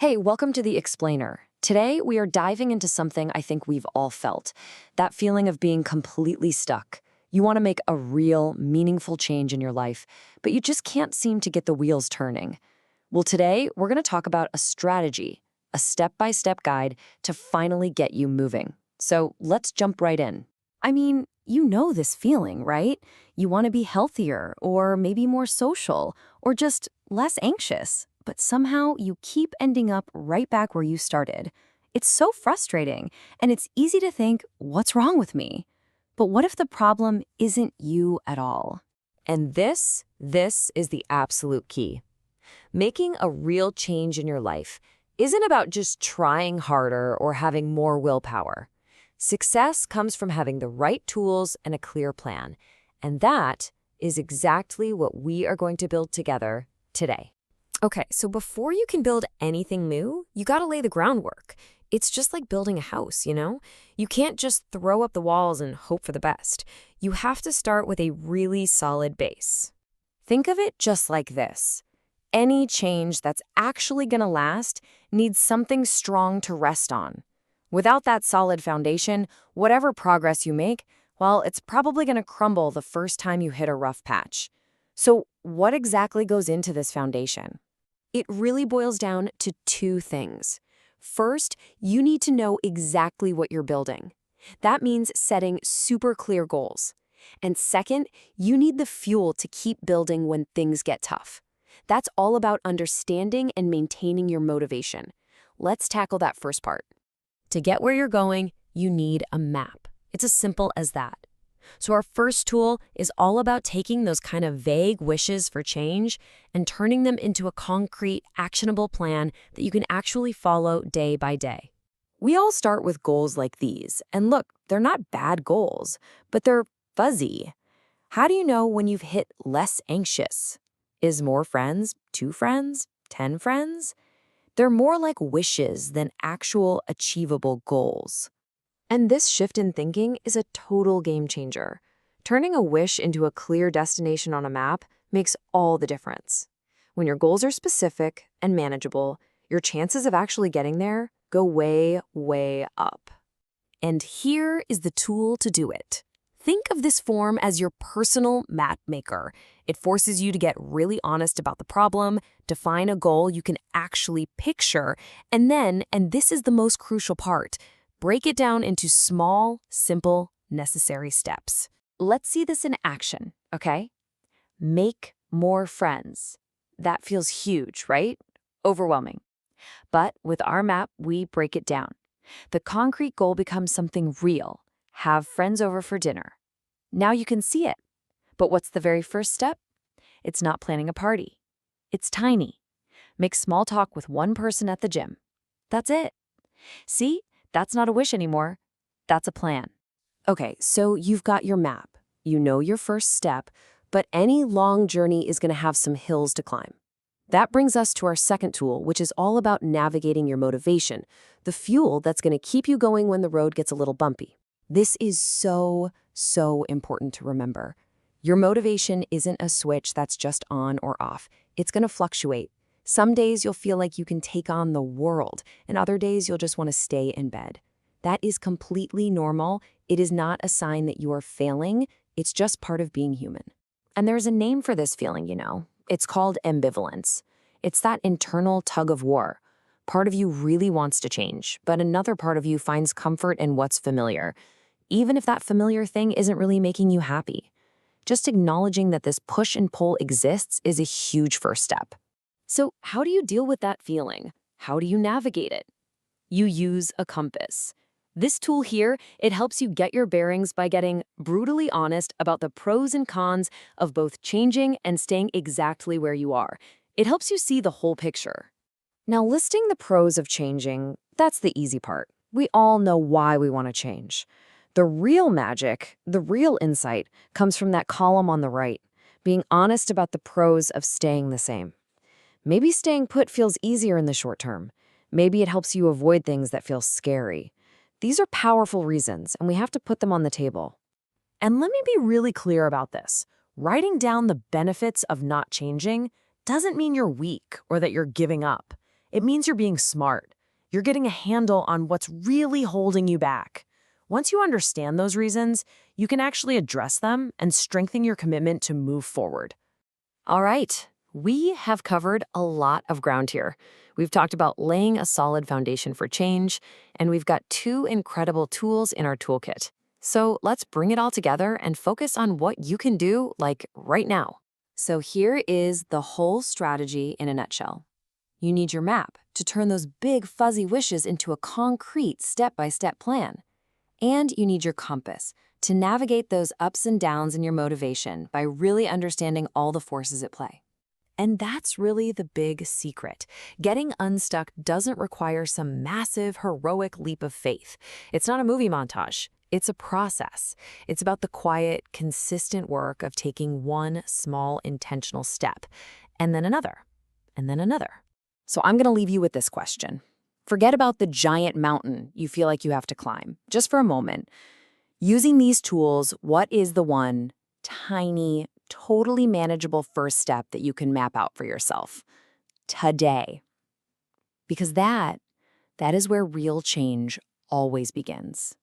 Hey, welcome to The Explainer. Today, we are diving into something I think we've all felt, that feeling of being completely stuck. You want to make a real, meaningful change in your life, but you just can't seem to get the wheels turning. Well, today, we're going to talk about a strategy, a step-by-step guide to finally get you moving. So let's jump right in. I mean, you know this feeling, right? You want to be healthier, or maybe more social, or just less anxious, but somehow you keep ending up right back where you started. It's so frustrating, and it's easy to think, what's wrong with me? But what if the problem isn't you at all? And this is the absolute key. Making a real change in your life isn't about just trying harder or having more willpower. Success comes from having the right tools and a clear plan. And that is exactly what we are going to build together today. Okay, so before you can build anything new, you gotta lay the groundwork. It's just like building a house, you know? You can't just throw up the walls and hope for the best. You have to start with a really solid base. Think of it just like this. Any change that's actually gonna last needs something strong to rest on. Without that solid foundation, whatever progress you make, well, it's probably gonna crumble the first time you hit a rough patch. So what exactly goes into this foundation? It really boils down to two things. First, you need to know exactly what you're building. That means setting super clear goals. And second, you need the fuel to keep building when things get tough. That's all about understanding and maintaining your motivation. Let's tackle that first part. To get where you're going, you need a map. It's as simple as that. So our first tool is all about taking those kind of vague wishes for change and turning them into a concrete, actionable plan that you can actually follow day by day. We all start with goals like these, and look, they're not bad goals, but they're fuzzy. How do you know when you've hit less anxious? Is more friends 2 friends, 10 friends? They're more like wishes than actual achievable goals. And this shift in thinking is a total game changer. Turning a wish into a clear destination on a map makes all the difference. When your goals are specific and manageable, your chances of actually getting there go way, way up. And here is the tool to do it. Think of this form as your personal map maker. It forces you to get really honest about the problem, define a goal you can actually picture, and then, and this is the most crucial part, break it down into small, simple, necessary steps. Let's see this in action, okay? Make more friends. That feels huge, right? Overwhelming. But with our map, we break it down. The concrete goal becomes something real. Have friends over for dinner. Now you can see it. But what's the very first step? It's not planning a party. It's tiny. Make small talk with one person at the gym. That's it. See? That's not a wish anymore. That's a plan. Okay, so you've got your map. You know your first step, but any long journey is going to have some hills to climb. That brings us to our second tool, which is all about navigating your motivation, the fuel that's going to keep you going when the road gets a little bumpy. This is so important to remember. Your motivation isn't a switch that's just on or off. It's going to fluctuate. Some days you'll feel like you can take on the world, and other days you'll just want to stay in bed. That is completely normal. It is not a sign that you are failing. It's just part of being human. And there's a name for this feeling, you know. It's called ambivalence. It's that internal tug of war. Part of you really wants to change, but another part of you finds comfort in what's familiar, even if that familiar thing isn't really making you happy. Just acknowledging that this push and pull exists is a huge first step. So how do you deal with that feeling? How do you navigate it? You use a compass. This tool here, it helps you get your bearings by getting brutally honest about the pros and cons of both changing and staying exactly where you are. It helps you see the whole picture. Now, listing the pros of changing, that's the easy part. We all know why we want to change. The real magic, the real insight, comes from that column on the right, being honest about the pros of staying the same. Maybe staying put feels easier in the short term. Maybe it helps you avoid things that feel scary. These are powerful reasons, and we have to put them on the table. And let me be really clear about this. Writing down the benefits of not changing doesn't mean you're weak or that you're giving up. It means you're being smart. You're getting a handle on what's really holding you back. Once you understand those reasons, you can actually address them and strengthen your commitment to move forward. All right, we have covered a lot of ground here. We've talked about laying a solid foundation for change, and we've got 2 incredible tools in our toolkit. So let's bring it all together and focus on what you can do, like right now. So here is the whole strategy in a nutshell. You need your map to turn those big fuzzy wishes into a concrete step-by-step plan. And you need your compass to navigate those ups and downs in your motivation by really understanding all the forces at play. And that's really the big secret. Getting unstuck doesn't require some massive, heroic leap of faith. It's not a movie montage. It's a process. It's about the quiet, consistent work of taking one small, intentional step, and then another, and then another. So I'm going to leave you with this question. Forget about the giant mountain you feel like you have to climb, just for a moment. Using these tools, what is the one tiny, totally manageable first step that you can map out for yourself today? Because that is where real change always begins.